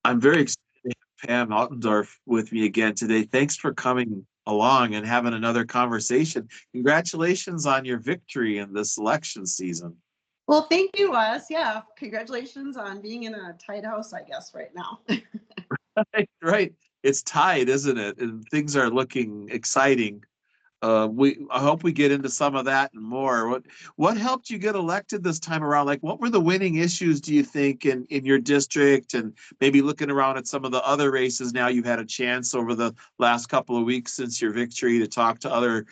I'm very excited to have Pam Altendorf with me again today. Thanks for coming along and having another conversation. Congratulations on your victory in this election season. Well, thank you, Wes. Yeah, congratulations on being in a tight house, I guess, right now. Right. It's tied, isn't it? And things are looking exciting. I hope we get into some of that and more. What helped you get elected this time around? Like, what were the winning issues, do you think, in your district, and maybe looking around at some of the other races now you've had a chance over the last couple of weeks since your victory to talk to other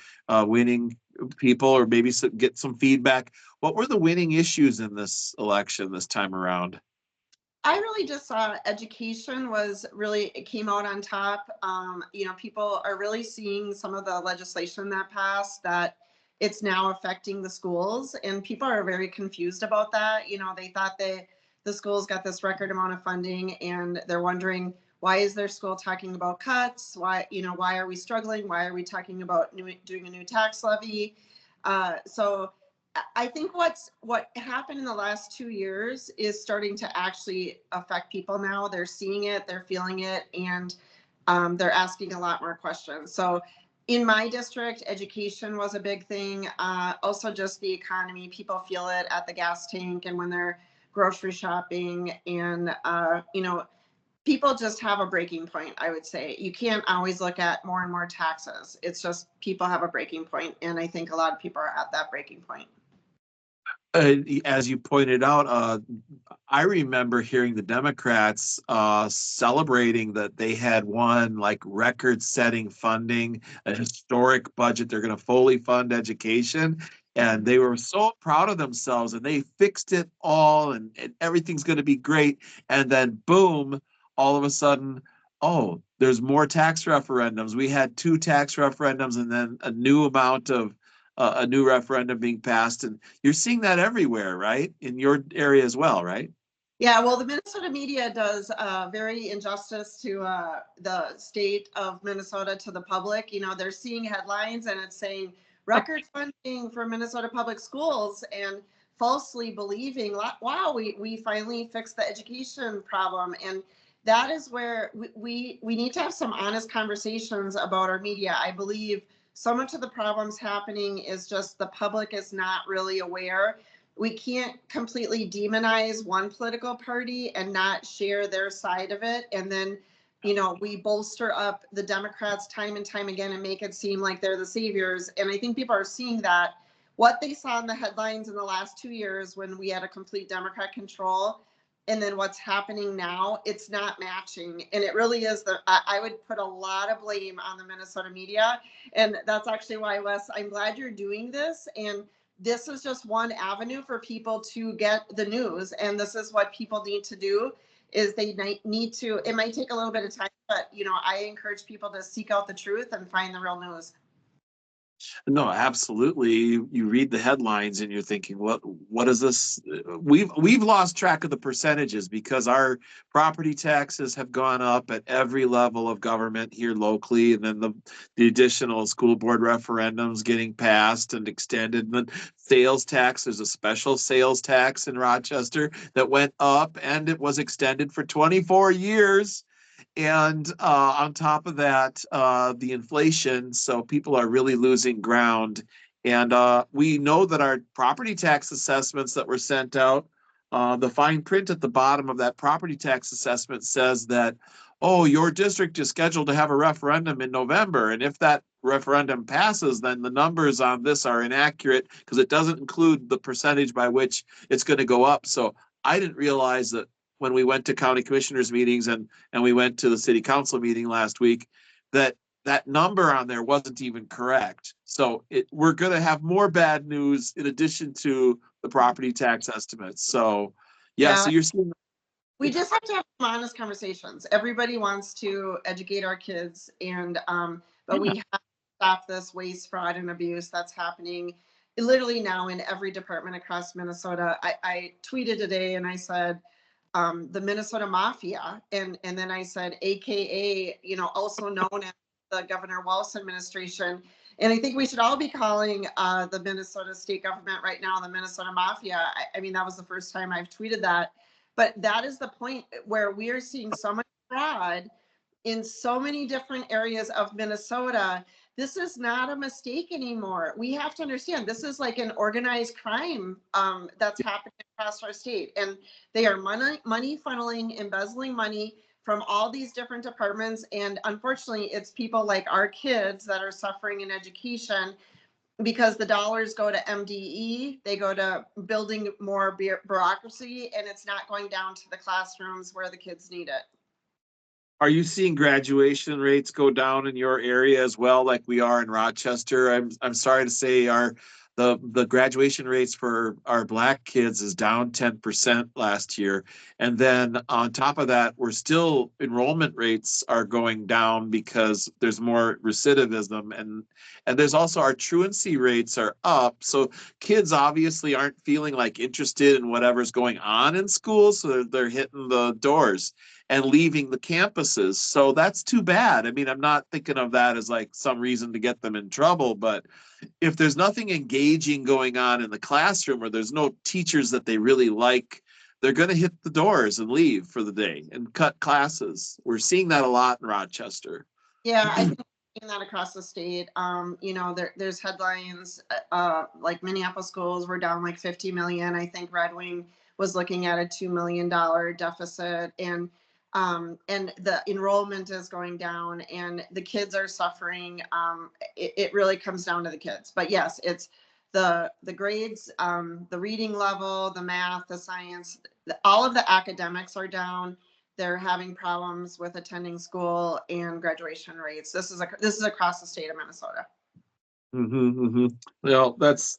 winning people, or maybe get some feedback. What were the winning issues in this election this time around? I really just saw education was really, it came out on top. People are really seeing some of the legislation that passed that it's now affecting the schools, and people are very confused about that. They thought the schools got this record amount of funding, and they're wondering, why is their school talking about cuts? Why are we struggling? Why are we talking about doing a new tax levy? So I think what happened in the last 2 years is starting to actually affect people now. They're seeing it, they're feeling it, and they're asking a lot more questions. So in my district, education was a big thing. Also, just the economy. People feel it at the gas tank and when they're grocery shopping. And, people just have a breaking point, I would say. You can't always look at more and more taxes. It's just people have a breaking point, and I think a lot of people are at that breaking point. As you pointed out, I remember hearing the Democrats celebrating that they had won like record-setting funding, a historic budget. They're going to fully fund education. And they were so proud of themselves, and they fixed it all, and everything's going to be great. And then, boom, all of a sudden, oh, there's more tax referendums. We had two tax referendums and then a new amount of a new referendum being passed. And you're seeing that everywhere, right? In your area as well, right? Yeah, well, the Minnesota media does very injustice to the state of Minnesota, to the public. They're seeing headlines and it's saying record funding for Minnesota public schools, and falsely believing, wow, we finally fixed the education problem. And that is where we need to have some honest conversations about our media. I believe so much of the problems happening is just the public is not really aware. We can't completely demonize one political party and not share their side of it. And then, we bolster up the Democrats time and time again and make it seem like they're the saviors. And I think people are seeing that what they saw in the headlines in the last 2 years when we had a complete Democrat control, and then what's happening now, it's not matching. And it really is I would put a lot of blame on the Minnesota media. And that's actually why, Wes, I'm glad you're doing this. And this is just one avenue for people to get the news. And this is what people need to do, is they need to, it might take a little bit of time, but I encourage people to seek out the truth and find the real news. No, absolutely. You read the headlines and you're thinking, what is this? We've lost track of the percentages because our property taxes have gone up at every level of government here locally, and then the additional school board referendums getting passed and extended. And then sales tax, there's a special sales tax in Rochester that went up and it was extended for 24 years. And on top of that, the inflation. So people are really losing ground. And we know that our property tax assessments that were sent out, the fine print at the bottom of that property tax assessment says that, oh, your district is scheduled to have a referendum in November. And if that referendum passes, then the numbers on this are inaccurate because it doesn't include the percentage by which it's going to go up. So I didn't realize that when we went to county commissioners meetings and we went to the city council meeting last week, that number on there wasn't even correct. So we're going to have more bad news in addition to the property tax estimates. So yeah, so you're seeing. We just have to have honest conversations. Everybody wants to educate our kids, and but we have to stop this waste, fraud, and abuse that's happening literally now in every department across Minnesota. I tweeted today and I said, the Minnesota Mafia, and then I said, AKA, also known as the Governor Walz administration. And I think we should all be calling the Minnesota state government right now the Minnesota Mafia. I mean, that was the first time I've tweeted that. But that is the point where we are seeing so much fraud in so many different areas of Minnesota. This is not a mistake anymore. We have to understand this is like an organized crime that's happening across our state, and they are money funneling, embezzling money from all these different departments. And unfortunately, it's people like our kids that are suffering in education because the dollars go to MDE, they go to building more bureaucracy, and it's not going down to the classrooms where the kids need it. Are you seeing graduation rates go down in your area as well, like we are in Rochester? I'm sorry to say the graduation rates for our Black kids is down 10% last year. And then on top of that, we're still enrollment rates are going down because there's more recidivism, and there's also our truancy rates are up. So kids obviously aren't feeling like interested in whatever's going on in school, so they're hitting the doors and leaving the campuses. So that's too bad. I mean, I'm not thinking of that as like some reason to get them in trouble, but if there's nothing engaging going on in the classroom, or there's no teachers that they really like, they're going to hit the doors and leave for the day and cut classes. We're seeing that a lot in Rochester. Yeah, I think we're seeing that across the state. There's headlines like Minneapolis schools were down like 50 million. I think Red Wing was looking at a $2 million deficit, and the enrollment is going down, and the kids are suffering. It really comes down to the kids. But yes, it's the grades, the reading level, the math, the science, all of the academics are down. They're having problems with attending school and graduation rates. This is across the state of Minnesota. Well, that's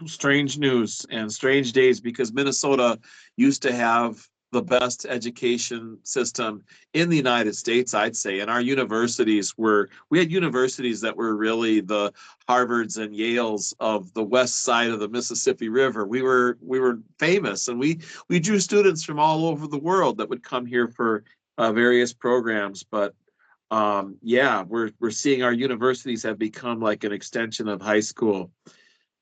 strange news and strange days, because Minnesota used to have the best education system in the United States, I'd say. And our universities we had universities that were really the Harvards and Yales of the west side of the Mississippi River. We were famous, and we drew students from all over the world that would come here for various programs. But yeah, we're seeing our universities have become like an extension of high school.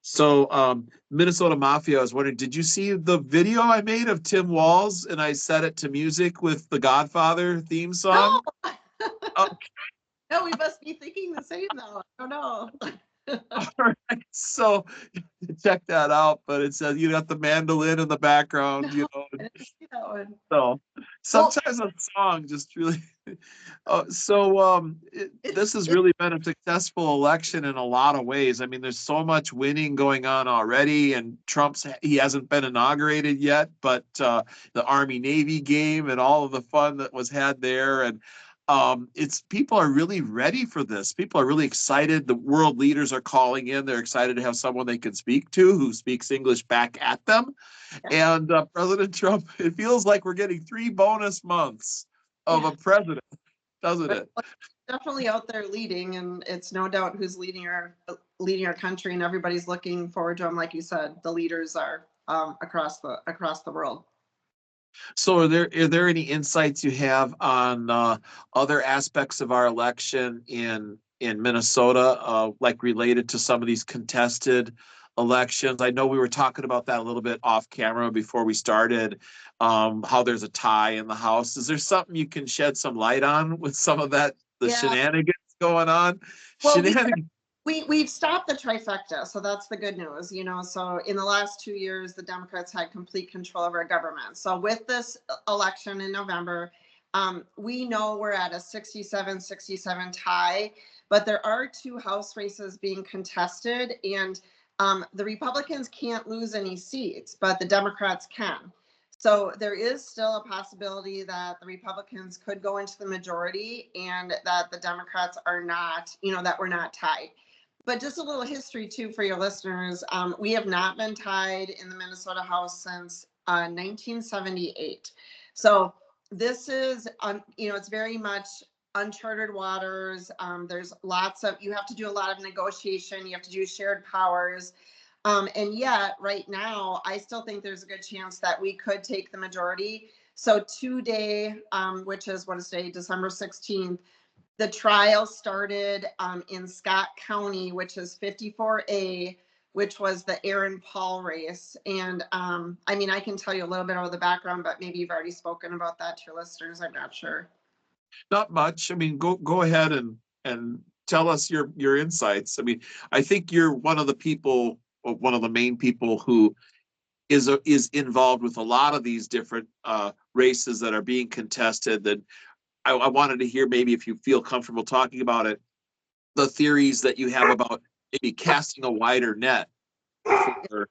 So Minnesota Mafia, I was wondering, did you see the video I made of Tim Walz and I set it to music with the Godfather theme song? No, Oh, no, we must be thinking the same though. I don't know. all right. So check that out. But it says you got the mandolin in the background, No, I didn't see that one. So Well, sometimes a song just really this has it, really been a successful election in a lot of ways. I mean, there's so much winning going on already, and he hasn't been inaugurated yet, but the Army Navy game and all of the fun that was had there, and it's people are really ready for this. People are really excited. The world leaders are calling in. They're excited to have someone they can speak to who speaks English back at them. And President Trump, it feels like we're getting 3 bonus months of yeah, a president, doesn't it? definitely out there leading, and it's no doubt who's leading our country, and everybody's looking forward to him. Like you said, the leaders are across the world. So are there any insights you have on other aspects of our election in Minnesota, like related to some of these contested elections? I know we were talking about that a little bit off camera before we started, how there's a tie in the House. Is there something you can shed some light on with some of that, the Yeah. shenanigans going on? Well, Shenanigans. we've stopped the trifecta, so that's the good news. So in the last 2 years, the Democrats had complete control of our government. So with this election in November, we know we're at a 67-67 tie, but there are 2 House races being contested, and the Republicans can't lose any seats, but the Democrats can. So there is still a possibility that the Republicans could go into the majority, and that the Democrats are not, that we're not tied. But just a little history too for your listeners. We have not been tied in the Minnesota House since 1978. So this is, it's very much uncharted waters. You have to do a lot of negotiation. You have to do shared powers. And yet right now, I still think there's a good chance that we could take the majority. So today, which is what is today, December 16th, the trial started in Scott County, which is 54A, which was the Aaron Paul race. And I can tell you a little bit of the background, but maybe you've already spoken about that to your listeners. I'm not sure. Not much. I mean, go ahead and tell us your insights. I mean, I think you're one of the people, or one of the main people who is involved with a lot of these different races that are being contested. That I wanted to hear, maybe if you feel comfortable talking about it, the theories that you have about maybe casting a wider net for,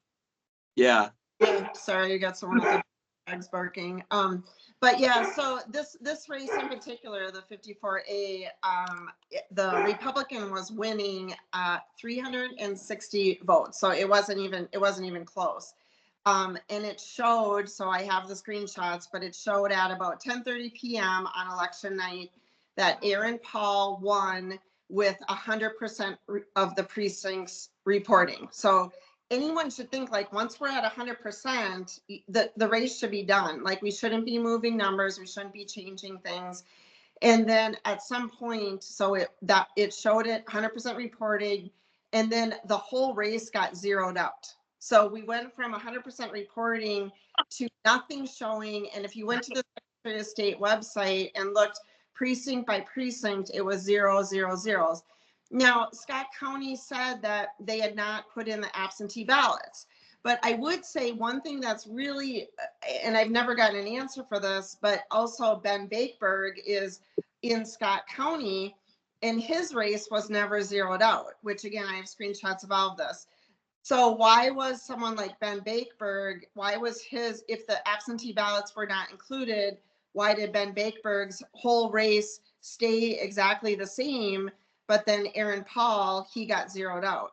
yeah. Yeah, sorry, you got someone at the dogs barking. But yeah, so this race in particular, the 54A, the Republican was winning 360 votes, so it wasn't even close. And it showed, so I have the screenshots, but it showed at about 10:30 p.m. on election night that Aaron Paul won with 100% of the precincts reporting. So anyone should think, like, once we're at 100%, the race should be done. Like, we shouldn't be moving numbers, we shouldn't be changing things. And then at some point, so it showed it 100% reported, and then the whole race got zeroed out. So we went from 100% reporting to nothing showing. And if you went to the Secretary of State website and looked precinct by precinct, it was 0, 0, 0. Now, Scott County said that they had not put in the absentee ballots. But I would say one thing that's really, and I've never gotten an answer for this, but also Ben Bakeberg is in Scott County, and his race was never zeroed out, which again, I have screenshots of all of this. So why was someone like Ben Bakeberg, why was his, if the absentee ballots were not included, why did Ben Bakeberg's whole race stay exactly the same, but then Aaron Paul, he got zeroed out?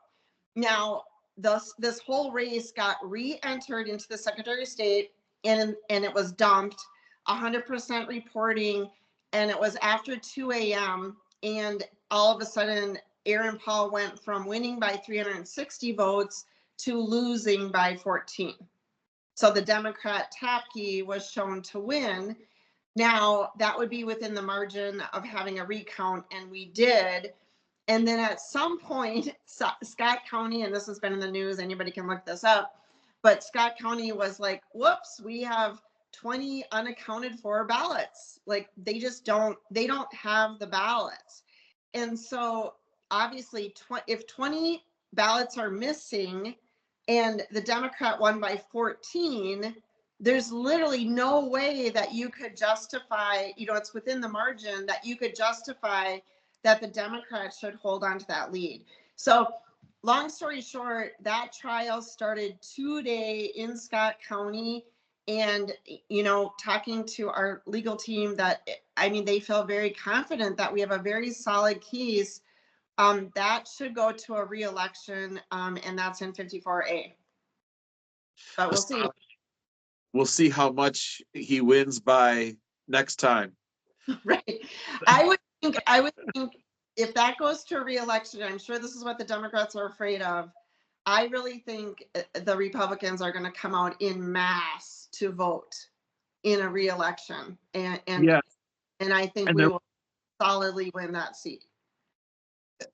Now, this whole race got re-entered into the Secretary of State, and it was dumped, 100% reporting, and it was after 2 a.m. And all of a sudden, Aaron Paul went from winning by 360 votes to losing by 14. So the Democrat Tapke was shown to win. Now, that would be within the margin of having a recount, and we did. And then at some point, Scott County, and this has been in the news, anybody can look this up, but Scott County was like, whoops, we have 20 unaccounted for ballots. Like, they don't have the ballots. And so obviously, if 20 ballots are missing and the Democrat won by 14, there's literally no way that you could justify, it's within the margin that you could justify that the Democrats should hold on to that lead. So long story short, that trial started today in Scott County. And, talking to our legal team, that, they feel very confident that we have a very solid case that should go to a re-election, and that's in 54A. But we'll see. We'll see how much he wins by next time. Right. I would think if that goes to a re-election, I'm sure this is what the Democrats are afraid of. I really think the Republicans are going to come out in mass to vote in a re-election, and yeah. And I think we will solidly win that seat.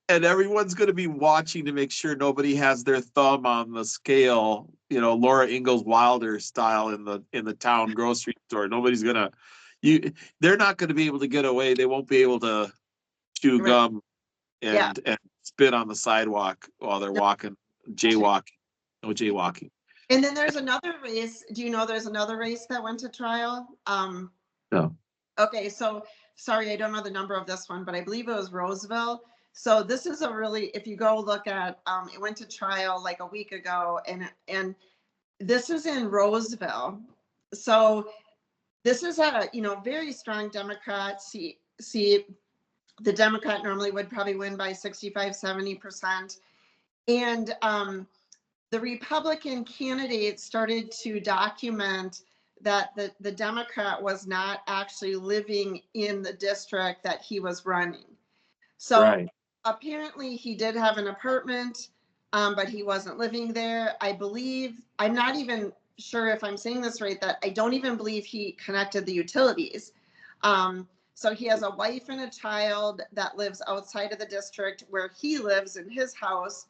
And everyone's going to be watching to make sure nobody has their thumb on the scale, Laura Ingalls Wilder style in the town grocery store. Nobody's going to, they're not going to be able to get away. They won't be able to chew gum and spit on the sidewalk while they're walking, jaywalking. No jaywalking. And then there's another race. Do you know there's another race that went to trial? No. Okay, so sorry, I don't know the number of this one, but I believe it was Roseville. So this is a really, if you go look at, it went to trial like a week ago, and this is in Roseville. So this is a, very strong Democrat seat. The Democrat normally would probably win by 65, 70%. And the Republican candidate started to document that the Democrat was not actually living in the district that he was running. So apparently he did have an apartment, but he wasn't living there. I believe, I'm not even sure if I'm saying this right, that I don't even believe he connected the utilities. So he has a wife and a child that lives outside of the district where he lives in his house.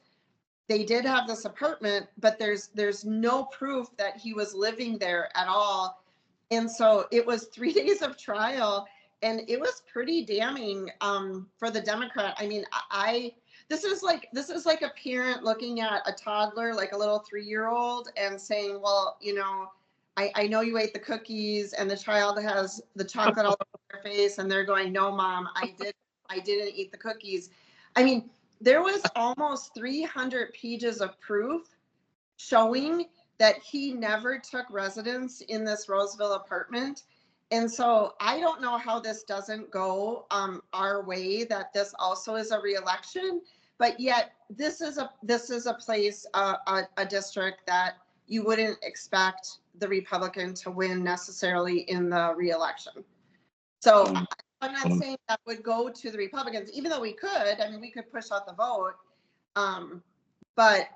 They did have this apartment, but there's no proof that he was living there at all. And so it was 3 days of trial, and it was pretty damning for the Democrat. I mean, this is like a parent looking at a toddler, like a little 3-year-old, and saying, well, you know, I know you ate the cookies, and the child has the chocolate all over their face, and they're going, no, mom, I didn't eat the cookies. I mean, there was almost 300 pages of proof showing that he never took residence in this Roseville apartment. And so I don't know how this doesn't go our way, that this also is a reelection, but yet this is a place, a district that you wouldn't expect the Republican to win necessarily in the reelection. So I'm not saying that would go to the Republicans, even though we could. I mean, we could push out the vote, but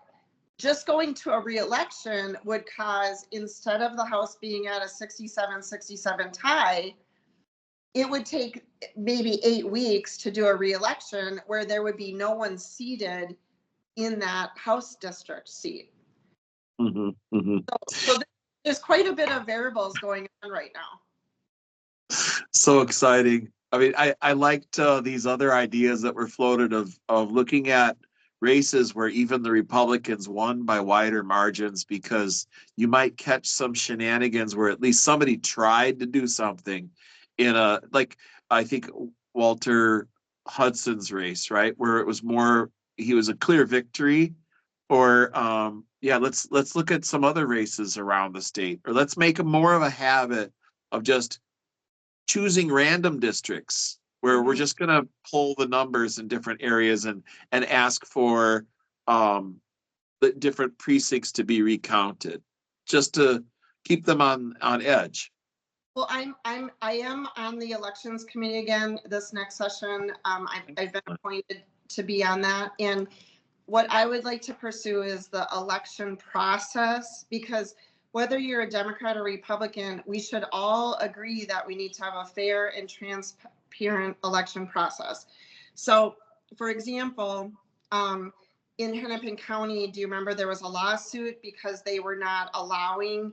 just going to a reelection would cause, instead of the House being at a 67-67 tie, it would take maybe 8 weeks to do a reelection where there would be no one seated in that House district seat. So there's quite a bit of variables going on right now. So exciting. I mean, I liked these other ideas that were floated of looking at races where even the Republicans won by wider margins, because you might catch some shenanigans where at least somebody tried to do something in a, like, I think Walter Hudson's race, right? Where it was more, he was a clear victory. Or yeah, let's look at some other races around the state, or let's make more of a habit of just choosing random districts where we're just going to pull the numbers in different areas and ask for the different precincts to be recounted, just to keep them on edge. Well, I am on the elections committee again this next session. I've been appointed to be on that, and what I would like to pursue is the election process, because whether you're a Democrat or Republican, we should all agree that we need to have a fair and transparent election process. So, for example, in Hennepin County, do you remember there was a lawsuit because they were not allowing,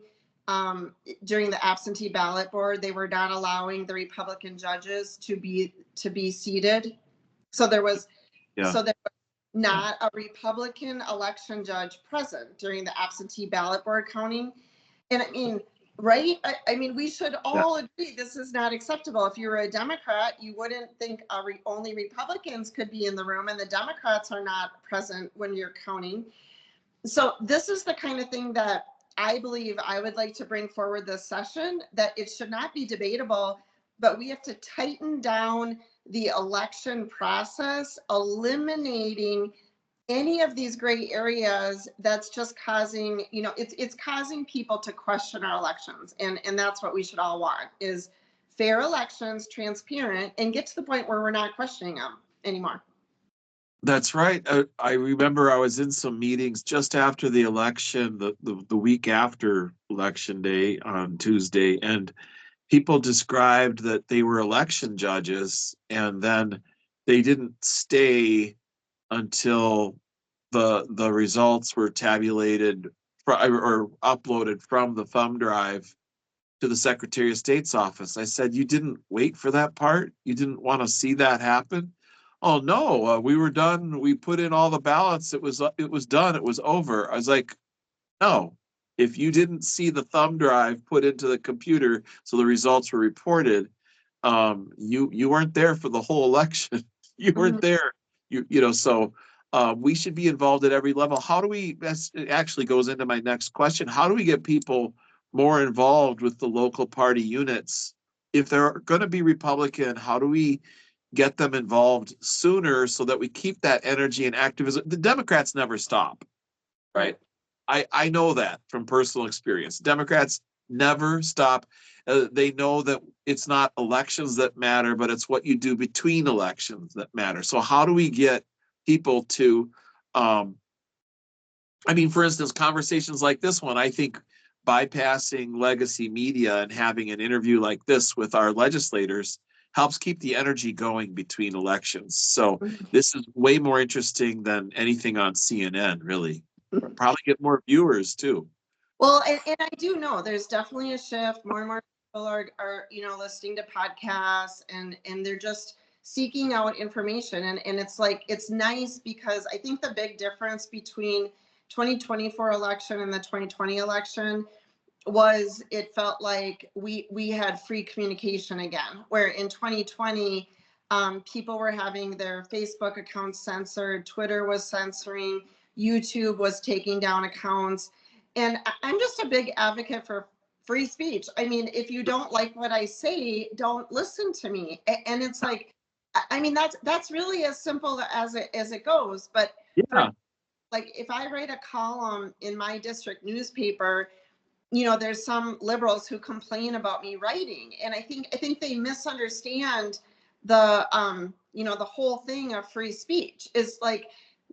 during the absentee ballot board, they were not allowing the Republican judges to be seated. So there was, not a Republican election judge present during the absentee ballot board counting. And I mean, right? I mean, we should all agree this is not acceptable. If you were a Democrat, you wouldn't think only Republicans could be in the room, and the Democrats are not present when you're counting. So this is the kind of thing that I believe I would like to bring forward this session, that it should not be debatable, but we have to tighten down the election process, eliminating any of these gray areas that's just causing, you know, it's causing people to question our elections. And that's what we should all want, is fair elections, transparent, and get to the point where we're not questioning them anymore. That's right. I remember I was in some meetings just after the election, the week after election day on Tuesday, and people described that they were election judges, and then they didn't stay until the results were tabulated or uploaded from the thumb drive to the Secretary of State's office. I said, you didn't wait for that part? You didn't want to see that happen? Oh no, we were done. We put in all the ballots. It was done. It was over. I was like, no. If you didn't see the thumb drive put into the computer so the results were reported, you weren't there for the whole election. You weren't there. You know, so we should be involved at every level. How do we, it actually goes into my next question, how do we get people more involved with the local party units? If they're going to be Republican, how do we get them involved sooner so that we keep that energy and activism? The Democrats never stop, right? I know that from personal experience. Democrats never stop. They know that it's not elections that matter, but it's what you do between elections that matter. So how do we get people to, I mean, for instance, conversations like this one, I think bypassing legacy media and having an interview like this with our legislators helps keep the energy going between elections. So this is way more interesting than anything on CNN, really. Probably get more viewers too. Well, and I do know there's definitely a shift. More and more people are, listening to podcasts and they're just seeking out information. And it's like, it's nice because I think the big difference between 2024 election and the 2020 election was it felt like we had free communication again, where in 2020 people were having their Facebook accounts censored, Twitter was censoring, YouTube was taking down accounts. And I'm just a big advocate for free speech. I mean, if you don't like what I say, don't listen to me. And it's like, I mean, that's really as simple as it goes. But for, Yeah. like, if I write a column in my district newspaper, there's some liberals who complain about me writing, and I think they misunderstand the whole thing of free speech is like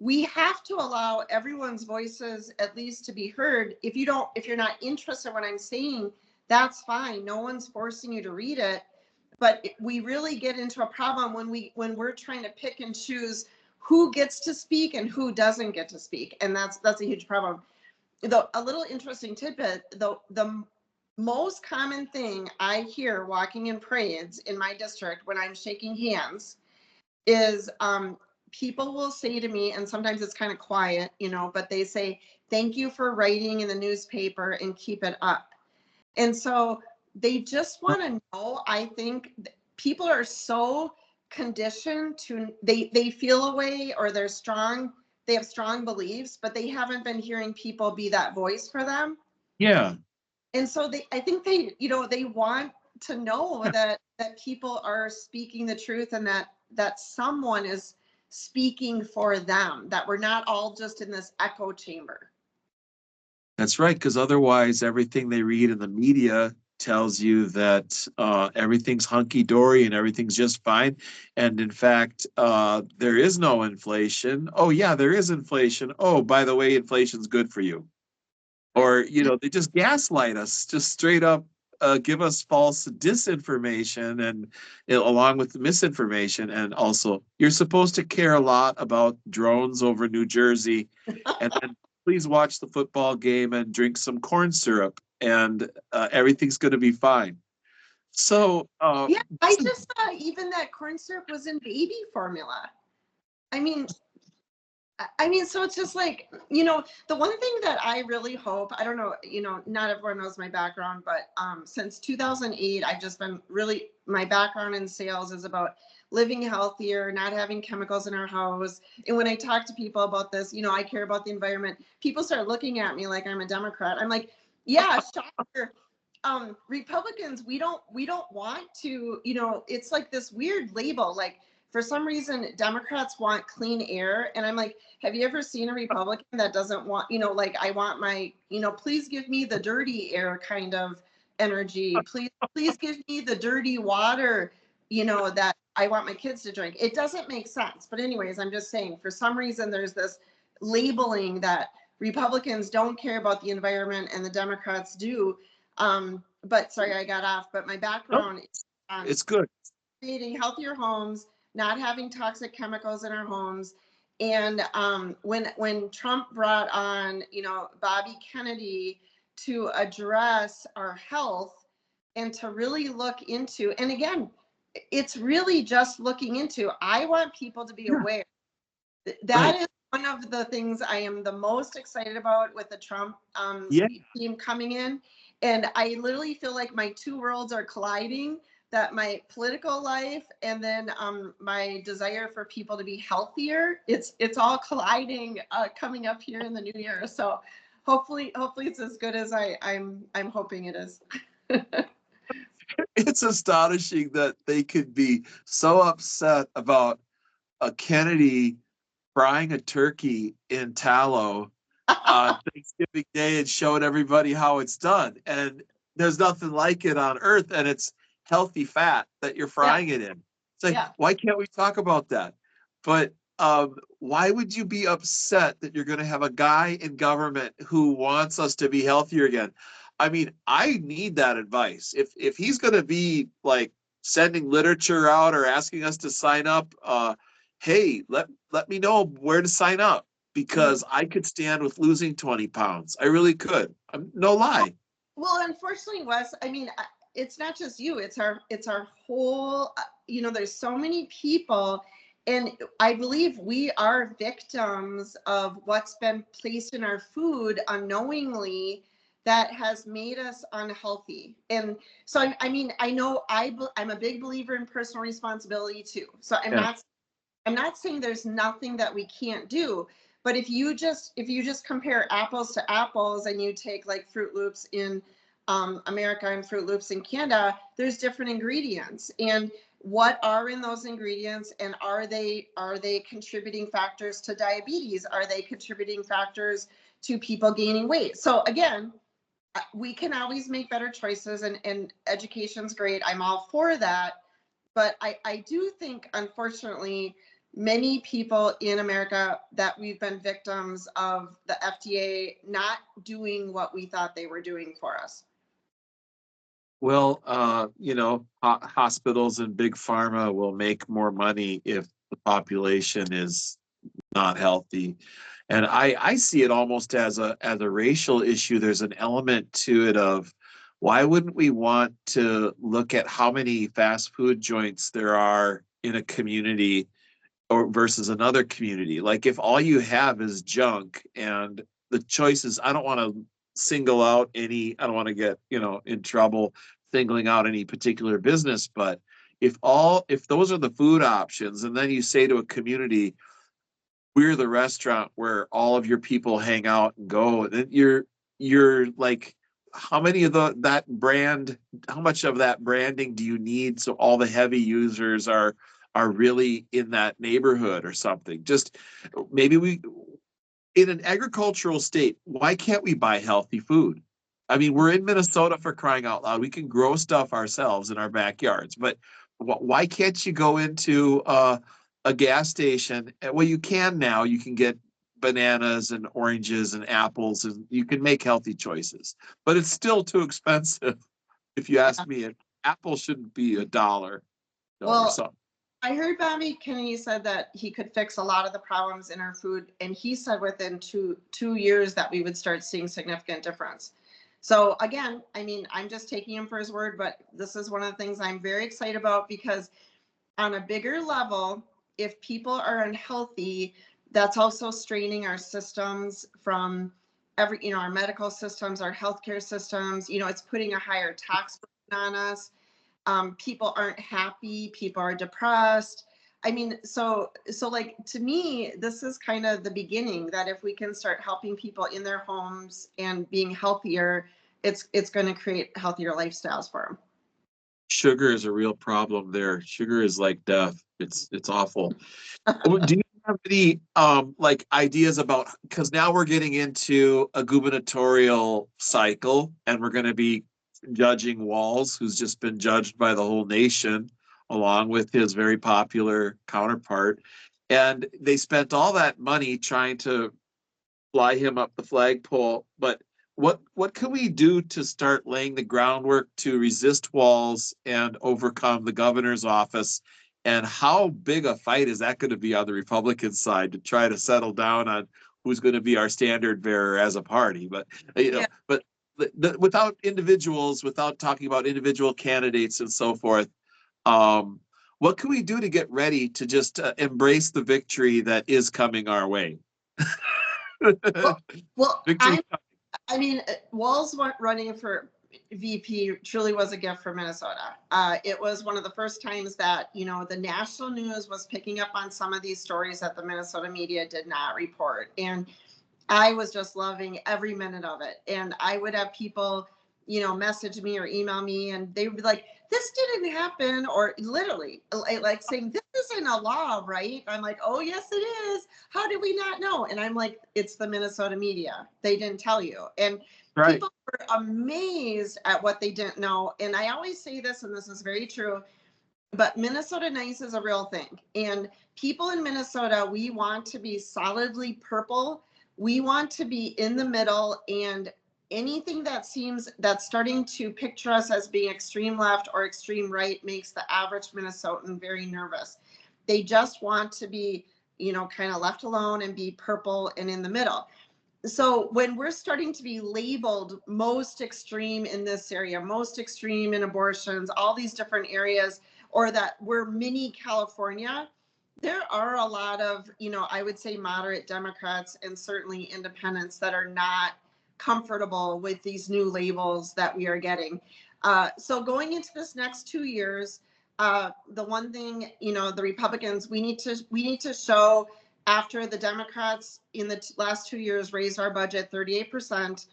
we have to allow everyone's voices at least to be heard. If you're not interested in what I'm saying, that's fine. No one's forcing you to read it. But we really get into a problem when we're trying to pick and choose who gets to speak and who doesn't get to speak, and that's a huge problem. A little interesting tidbit, the most common thing I hear walking in parades in my district when I'm shaking hands is people will say to me, and sometimes it's kind of quiet, but they say, "Thank you for writing in the newspaper and keep it up." And so they just want to know. I think people are so conditioned to they feel a way, or they have strong beliefs, but they haven't been hearing people be that voice for them. Yeah. And so I think they want to know that people are speaking the truth, and that someone is speaking for them, that we're not all just in this echo chamber. That's right, because otherwise everything they read in the media tells you that everything's hunky dory and everything's just fine. And in fact, there is no inflation. Oh, yeah, there is inflation. Oh, by the way, inflation's good for you. Or, they just gaslight us, just straight up give us false disinformation and along with the misinformation. And also, you're supposed to care a lot about drones over New Jersey. And then please watch the football game and drink some corn syrup, and everything's going to be fine. So, Yeah, I just thought even that corn syrup was in baby formula. I mean, so it's just like, the one thing that I really hope, I don't know, not everyone knows my background, but since 2008, I've just been really, my background in sales is about living healthier, not having chemicals in our house. And when I talk to people about this, I care about the environment. People start looking at me like I'm a Democrat. I'm like, yeah, shocker. Republicans, we don't want to, it's like this weird label. Like, for some reason, Democrats want clean air. And I'm like, have you ever seen a Republican that doesn't want, like, I want my, please give me the dirty air kind of energy. Please give me the dirty water, that I want my kids to drink. It doesn't make sense. But anyways, I'm just saying, for some reason, there's this labeling that Republicans don't care about the environment and the Democrats do. But sorry, I got off. But my background is it's good. creating healthier homes, not having toxic chemicals in our homes. And when Trump brought on, Bobby Kennedy to address our health and to really look into, and again, it's really just looking into, I want people to be aware. That is one of the things I am the most excited about with the Trump team coming in. And I literally feel like my two worlds are colliding, that my political life and then my desire for people to be healthier, it's all colliding coming up here in the new year. So hopefully it's as good as I'm hoping it is. It's astonishing that they could be so upset about a Kennedy frying a turkey in tallow on Thanksgiving Day and showing everybody how it's done. And there's nothing like it on earth, and it's healthy fat that you're frying it in. It's like, why can't we talk about that? But why would you be upset that you're going to have a guy in government who wants us to be healthier again? I mean, I need that advice. If he's going to be like sending literature out or asking us to sign up, hey, let me know where to sign up, because I could stand with losing 20 pounds. I really could. No lie. Well, unfortunately, Wes, I mean, it's not just you, it's our whole, there's so many people. And I believe we are victims of what's been placed in our food unknowingly that has made us unhealthy. And so, I mean, I know I'm a big believer in personal responsibility too. So Yeah. I'm not saying there's nothing that we can't do, but if you just compare apples to apples and you take like Fruit Loops in America and Fruit Loops in Canada, there's different ingredients. And what are in those ingredients, and are they contributing factors to diabetes? Are they contributing factors to people gaining weight? So again, we can always make better choices, and education's great. I'm all for that. But I do think, unfortunately, many people in America, that we've been victims of the FDA not doing what we thought they were doing for us. Well, hospitals and big pharma will make more money if the population is not healthy. And I see it almost as a racial issue. There's an element to it of why wouldn't we want to look at how many fast food joints there are in a community or versus another community? Like if all you have is junk and the choices, I don't want to single out any, I don't want to get, in trouble singling out any particular business, but if those are the food options, and then you say to a community, we're the restaurant where all of your people hang out and go, then you're like, how many of that brand, how much of that branding do you need so all the heavy users are really in that neighborhood or something? Just maybe we, in an agricultural state, why can't we buy healthy food? I mean, we're in Minnesota, for crying out loud. We can grow stuff ourselves in our backyards, but why can't you go into a gas station? Well, you can now. You can get bananas and oranges and apples, and you can make healthy choices, but it's still too expensive. If you Yeah. ask me, an apple shouldn't be $1, or Well, something. I heard Bobby Kennedy said that he could fix a lot of the problems in our food, and he said within two years that we would start seeing significant difference. So again, I mean, I'm just taking him for his word, but this is one of the things I'm very excited about, because on a bigger level, if people are unhealthy, that's also straining our systems from our medical systems, our healthcare systems. It's putting a higher tax burden on us. People aren't happy, people are depressed. I mean, so like, to me, this is kind of the beginning, that if we can start helping people in their homes and being healthier, it's going to create healthier lifestyles for them. Sugar is a real problem there. Sugar is like death. It's awful. Do you have any like ideas about, because now we're getting into a gubernatorial cycle and we're going to be judging Walz, who's just been judged by the whole nation, along with his very popular counterpart. And they spent all that money trying to fly him up the flagpole. But what can we do to start laying the groundwork to resist Walz and overcome the governor's office? And how big a fight is that going to be on the Republican side to try to settle down on who's going to be our standard bearer as a party? But Yeah. but without individuals, without talking about individual candidates and so forth, um, what can we do to get ready to just embrace the victory that is coming our way? Well, well, Victory. I mean, Walz running for VP truly was a gift for Minnesota. It was one of the first times that, the national news was picking up on some of these stories that the Minnesota media did not report. And I was just loving every minute of it. And I would have people, message me or email me, and they would be like, this didn't happen, or literally like saying, this isn't a law, right? I'm like, oh, yes, it is. How did we not know? And I'm like, it's the Minnesota media. They didn't tell you. And Right. people were amazed at what they didn't know. And I always say this, and this is very true, but Minnesota nice is a real thing. And people in Minnesota, we want to be solidly purple. We want to be in the middle, and anything that's starting to picture us as being extreme left or extreme right makes the average Minnesotan very nervous. They just want to be, kind of left alone and be purple and in the middle. So when we're starting to be labeled most extreme in this area, most extreme in abortions, all these different areas, or that we're mini California, there are a lot of, I would say moderate Democrats and certainly independents that are not comfortable with these new labels that we are getting. So going into this next 2 years, the one thing, the Republicans, we need to show, after the Democrats in the last 2 years raised our budget 38%,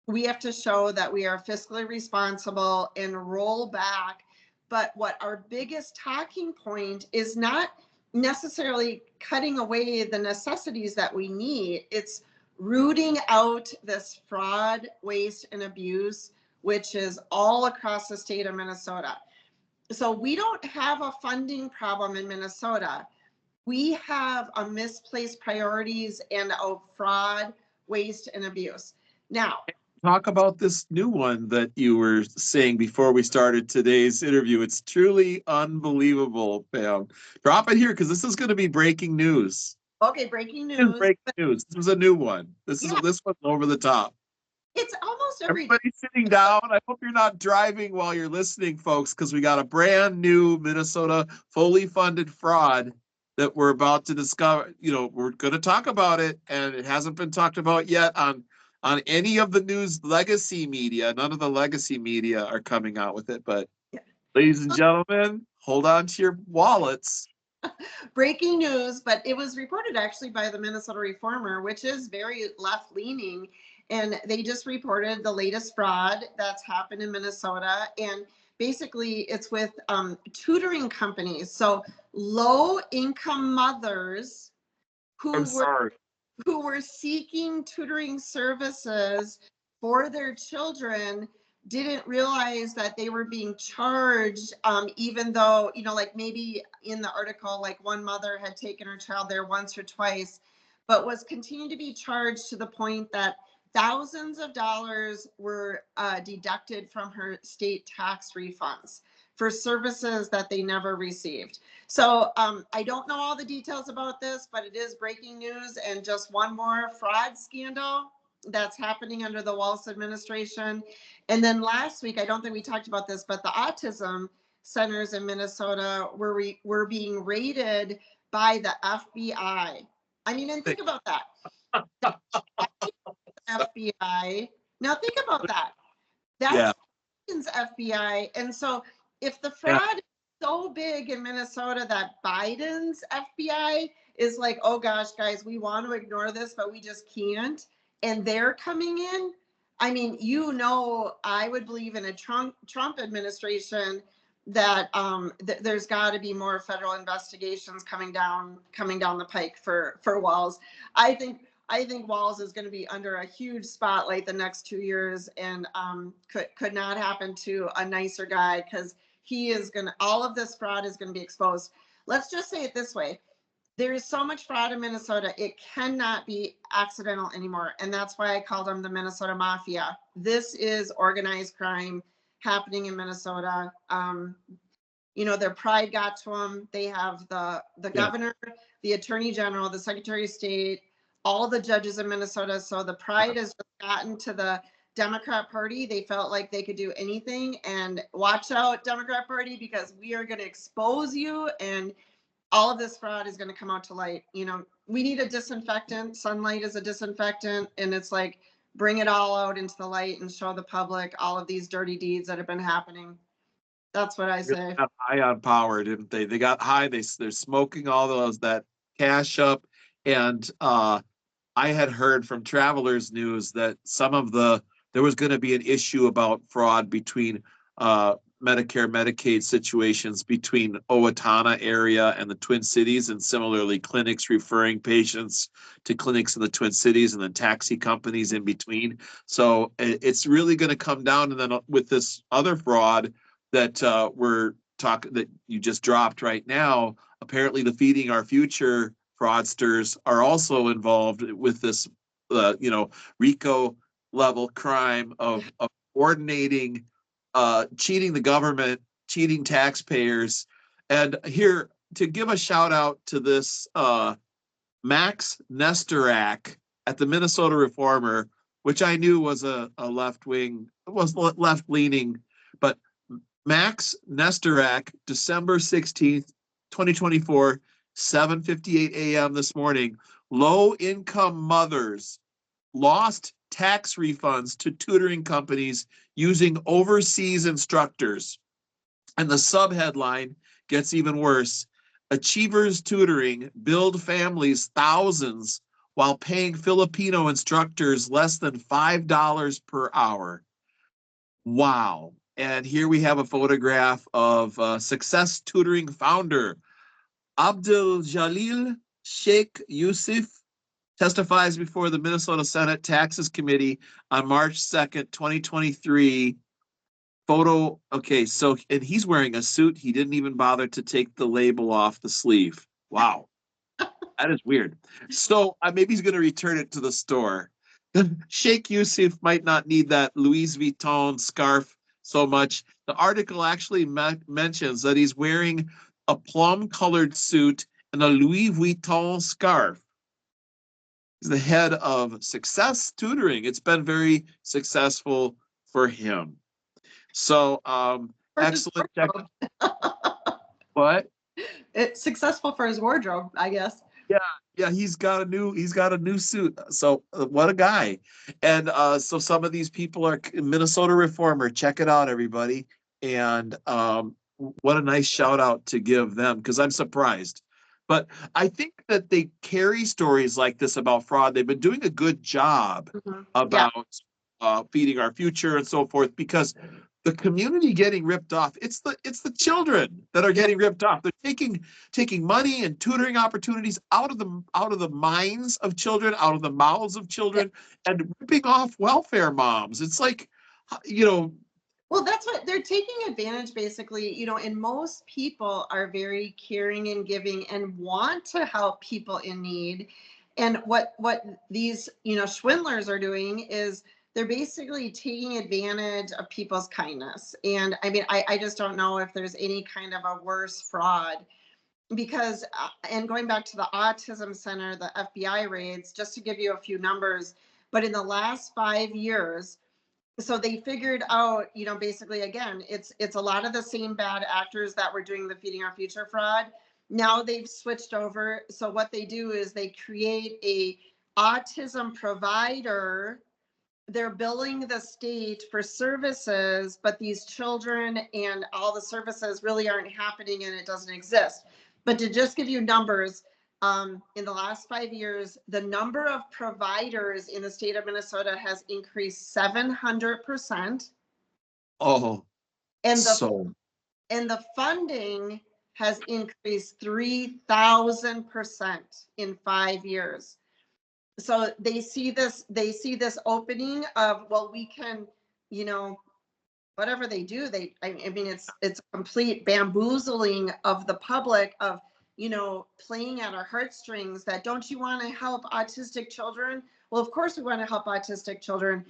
we have to show that we are fiscally responsible and roll back. But what our biggest talking point is not necessarily cutting away the necessities that we need. It's rooting out this fraud, waste, and abuse, which is all across the state of Minnesota. So we don't have a funding problem in Minnesota. We have a misplaced priorities and a fraud, waste, and abuse. Now, Talk about this new one that you were saying before we started today's interview. It's truly unbelievable, Pam. Drop it here because this is going to be breaking news. okay, breaking This is news. breaking news. This is a new one. Yeah, This one's over the top. it's almost every day. Everybody sitting down. I hope you're not driving while you're listening, folks, because we got a brand new Minnesota fully funded fraud that we're about to discover. We're going to talk about it, and it hasn't been talked about yet on any of the news legacy media. None of the legacy media are coming out with it. But Yeah. ladies and gentlemen, hold on to your wallets. Breaking news, but it was reported actually by the Minnesota Reformer, which is very left leaning. And they just reported the latest fraud that's happened in Minnesota. And basically, it's with tutoring companies. So low income mothers I'm who were sorry. who were seeking tutoring services for their children didn't realize that they were being charged, even though, like maybe in the article, like one mother had taken her child there once or twice, but was continuing to be charged to the point that thousands of dollars were deducted from her state tax refunds for services that they never received. So I don't know all the details about this, but it is breaking news, and just one more fraud scandal that's happening under the Walz administration. And then last week, I don't think we talked about this, but the autism centers in Minnesota were being raided by the FBI. I mean, and think about that. FBI. Now think about that. Yeah. That's FBI. And so if the Yeah. fraud is so big in Minnesota that Biden's FBI is like, oh gosh, guys, we want to ignore this, but we just can't. And they're coming in. I mean, I would believe in a Trump administration that there's got to be more federal investigations coming down the pike for Walz. I think Walz is going to be under a huge spotlight the next 2 years, and could not happen to a nicer guy, because all of this fraud is going to be exposed. Let's just say it this way. There is so much fraud in Minnesota, it cannot be accidental anymore. And that's why I called them the Minnesota Mafia. This is organized crime happening in Minnesota. Their pride got to them. They have the governor, the attorney general, the secretary of state, all the judges in Minnesota. So the pride has just gotten to the Democrat Party. They felt like they could do anything. And watch out, Democrat Party, because we are going to expose you, and all of this fraud is going to come out to light. We need a disinfectant. Sunlight is a disinfectant. And it's like, bring it all out into the light and show the public all of these dirty deeds that have been happening. That's what I say. Got high on power, didn't they? They got high. They're smoking all that cash up. And I had heard from Travelers News that there was going to be an issue about fraud between Medicare, Medicaid situations between Owatonna area and the Twin Cities, and similarly clinics referring patients to clinics in the Twin Cities, and then taxi companies in between. So it's really going to come down. And then with this other fraud that that you just dropped right now, apparently the Feeding Our Future fraudsters are also involved with this, RICO level crime of coordinating, cheating the government, cheating taxpayers. And here to give a shout out to this Max Nestorak, at the Minnesota Reformer, which I knew was a left leaning, but Max Nestorak, December 16th, 2024, 7:58 a.m. this morning. Low income mothers lost tax refunds to tutoring companies using overseas instructors. And the subheadline gets even worse. Achievers Tutoring billed families thousands while paying Filipino instructors less than $5 per hour. Wow. And here we have a photograph of Success Tutoring founder Abdul Jalil Sheikh Yusuf testifies before the Minnesota Senate Taxes Committee on March 2nd, 2023. Photo, okay, so, and he's wearing a suit. He didn't even bother to take the label off the sleeve. Wow. That is weird. So maybe he's going to return it to the store. Sheikh Yusuf might not need that Louis Vuitton scarf so much. The article actually mentions that he's wearing a plum-colored suit and a Louis Vuitton scarf. He's the head of Success Tutoring. It's been very successful for him. So, excellent. What? It's successful for his wardrobe, I guess. Yeah, he's got a new suit. So what a guy. And so some of these people are Minnesota Reformer. Check it out, everybody. And what a nice shout out to give them, because I'm surprised. But I think that they carry stories like this about fraud. They've been doing a good job about feeding our future and so forth, because the community getting ripped off, it's the children that are getting ripped off. They're taking money and tutoring opportunities out of the minds of children, out of the mouths of children, and ripping off welfare moms. It's like, well, that's what they're taking advantage, basically, and most people are very caring and giving and want to help people in need. And what these, swindlers are doing is they're basically taking advantage of people's kindness. And I mean, I just don't know if there's any kind of a worse fraud, because, and going back to the Autism Center, the FBI raids, just to give you a few numbers, but in the last 5 years, so they figured out, basically, again, it's a lot of the same bad actors that were doing the Feeding Our Future fraud. Now they've switched over. So what they do is they create a autism provider. They're billing the state for services, but these children and all the services really aren't happening, and it doesn't exist. But to just give you numbers, in the last 5 years, the number of providers in the state of Minnesota has increased 700%. oh, And the funding has increased 3,000% in 5 years. So they see this opening of, well, we can, whatever they do, I mean, it's a complete bamboozling of the public, of, playing at our heartstrings, that don't you want to help autistic children? Well, of course we want to help autistic children.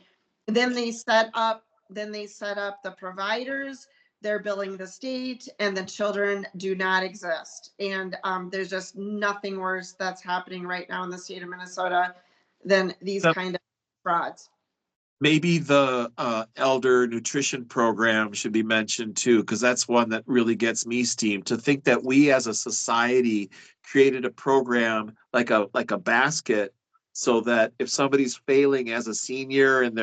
Then they set up the providers, they're billing the state, and the children do not exist. And there's just nothing worse that's happening right now in the state of Minnesota than these kind of frauds. Maybe the elder nutrition program should be mentioned too, because that's one that really gets me steamed. To think that we as a society created a program like a basket, so that if somebody's failing as a senior and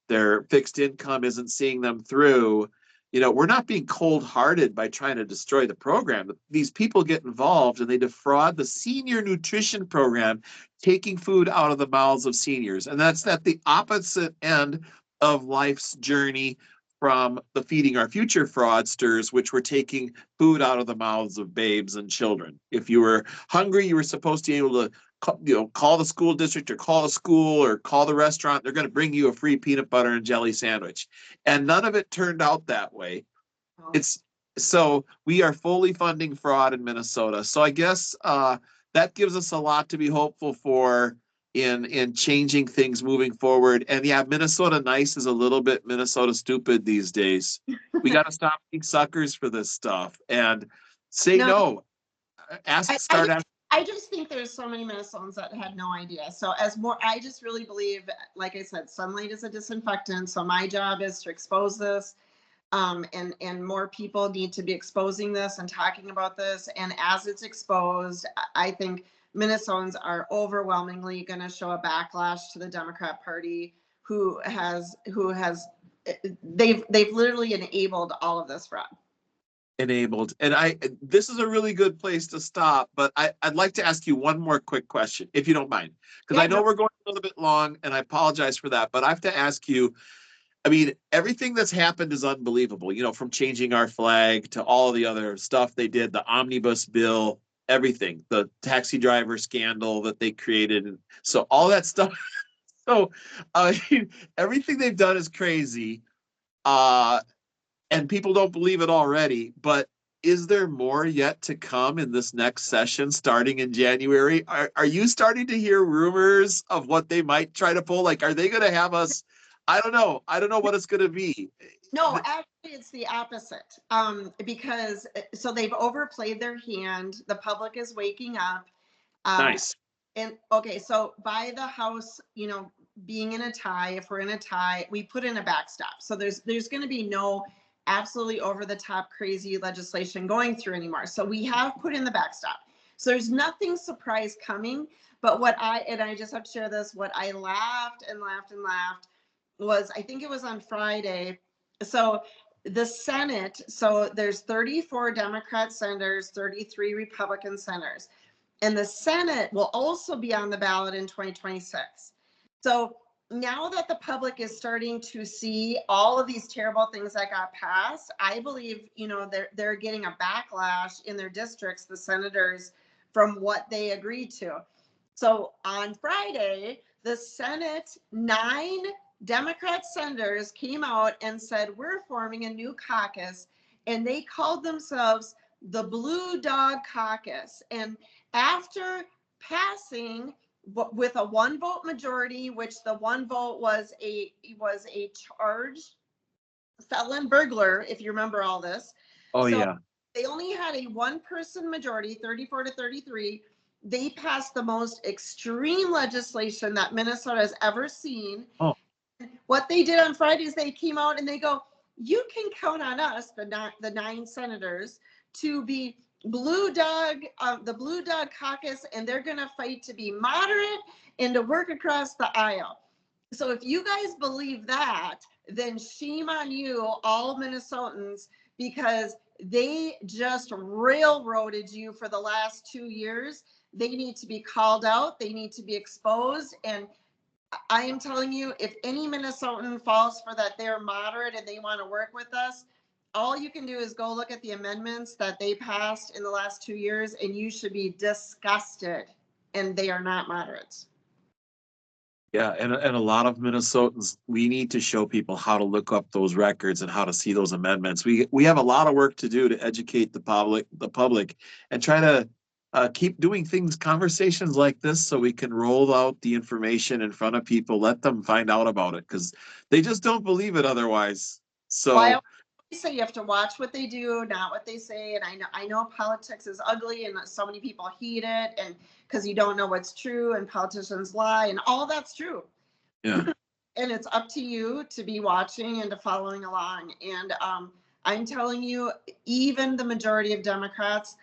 their fixed income isn't seeing them through, we're not being cold-hearted by trying to destroy the program. These people get involved and they defraud the senior nutrition program, taking food out of the mouths of seniors. And that's at the opposite end of life's journey from the Feeding Our Future fraudsters, which were taking food out of the mouths of babes and children. If you were hungry, you were supposed to be able to call the school district or call a school or call the restaurant. They're going to bring you a free peanut butter and jelly sandwich. And none of it turned out that way. So we are fully funding fraud in Minnesota. So I guess that gives us a lot to be hopeful for in changing things moving forward. And yeah, Minnesota nice is a little bit Minnesota stupid these days. We got to stop being suckers for this stuff and say no. Start asking I just think there's so many Minnesotans that had no idea. So I just really believe, like I said, sunlight is a disinfectant. So my job is to expose this. And more people need to be exposing this and talking about this. And as it's exposed, I think Minnesotans are overwhelmingly going to show a backlash to the Democrat Party, they've literally enabled all of this fraud. Enabled. And this is a really good place to stop, but I'd like to ask you one more quick question, if you don't mind, because Yeah, I know we're going a little bit long and I apologize for that, but I have to ask you, I mean, everything that's happened is unbelievable, you know, from changing our flag to all the other stuff they did, the omnibus bill, everything, the taxi driver scandal that they created. So all that stuff. So everything they've done is crazy. And people don't believe it already, but is there more yet to come in this next session starting in January? Are you starting to hear rumors of what they might try to pull? Like, are they going to have us? I don't know. I don't know what it's going to be. No, actually, it's the opposite. Because so they've overplayed their hand. The public is waking up. Nice. And okay, so by the House, being in a tie, if we're in a tie, we put in a backstop. So there's going to be no absolutely over the top crazy legislation going through anymore. So we have put in the backstop. So there's nothing surprise coming. But I just have to share this, what I laughed and laughed and laughed was, I think it was on Friday. So the Senate, so there's 34 Democrat senators, 33 Republican senators. And the Senate will also be on the ballot in 2026. So now that the public is starting to see all of these terrible things that got passed, I believe, they're getting a backlash in their districts, the senators, from what they agreed to. So on Friday, the Senate, 9 Democrat senators came out and said, we're forming a new caucus, and they called themselves the Blue Dog Caucus. And after passing with a 1-vote majority, which the 1 vote was a charged felon burglar, if you remember all this. Oh, so yeah. They only had a 1-person majority, 34 to 33. They passed the most extreme legislation that Minnesota has ever seen. Oh. What they did on Friday is they came out and they go, you can count on us, the 9 senators, to be the Blue Dog Caucus, and they're going to fight to be moderate and to work across the aisle. So if you guys believe that, then shame on you, all Minnesotans, because they just railroaded you for the last 2 years. They need to be called out. They need to be exposed. And I am telling you, if any Minnesotan falls for that, they're moderate and they want to work with us, all you can do is go look at the amendments that they passed in the last 2 years, and you should be disgusted. And they are not moderates. Yeah, and a lot of Minnesotans, we need to show people how to look up those records and how to see those amendments. We have a lot of work to do to educate the public, and try to keep doing conversations like this, so we can roll out the information in front of people, let them find out about it, because they just don't believe it otherwise. So well, I always say you have to watch what they do, not what they say. And I know politics is ugly, and so many people hate it, and because you don't know what's true, and politicians lie, and all that's true. yeah. And it's up to you to be watching and to following along. And I'm telling you, even the majority of Democrats,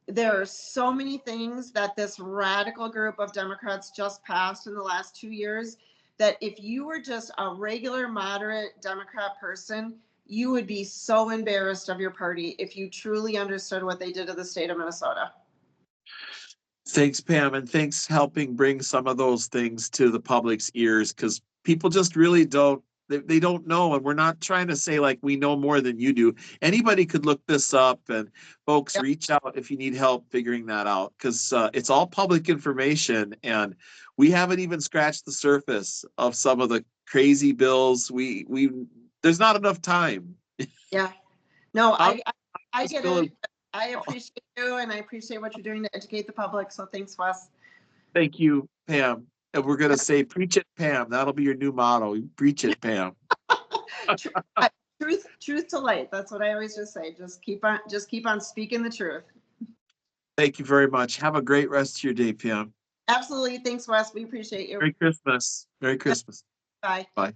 there are so many things that this radical group of Democrats just passed in the last 2 years, that if you were just a regular moderate Democrat person, you would be so embarrassed of your party if you truly understood what they did to the state of Minnesota. Thanks, Pam, and thanks helping bring some of those things to the public's ears, because people just really don't, they don't know. And we're not trying to say like we know more than you do. Anybody could look this up, and folks, Yep. reach out if you need help figuring that out, because it's all public information, and we haven't even scratched the surface of some of the crazy bills. There's not enough time. Yeah. No, I This get bill is- it. I appreciate you, and I appreciate what you're doing to educate the public. So thanks, Wes. Thank you, Pam. And we're going to say, preach it, Pam. That'll be your new motto. Preach it, Pam. Truth to light. That's what I always just say. Just keep on speaking the truth. Thank you very much. Have a great rest of your day, Pam. Absolutely. Thanks, Wes. We appreciate you. Merry Christmas. Merry Christmas. Bye. Bye.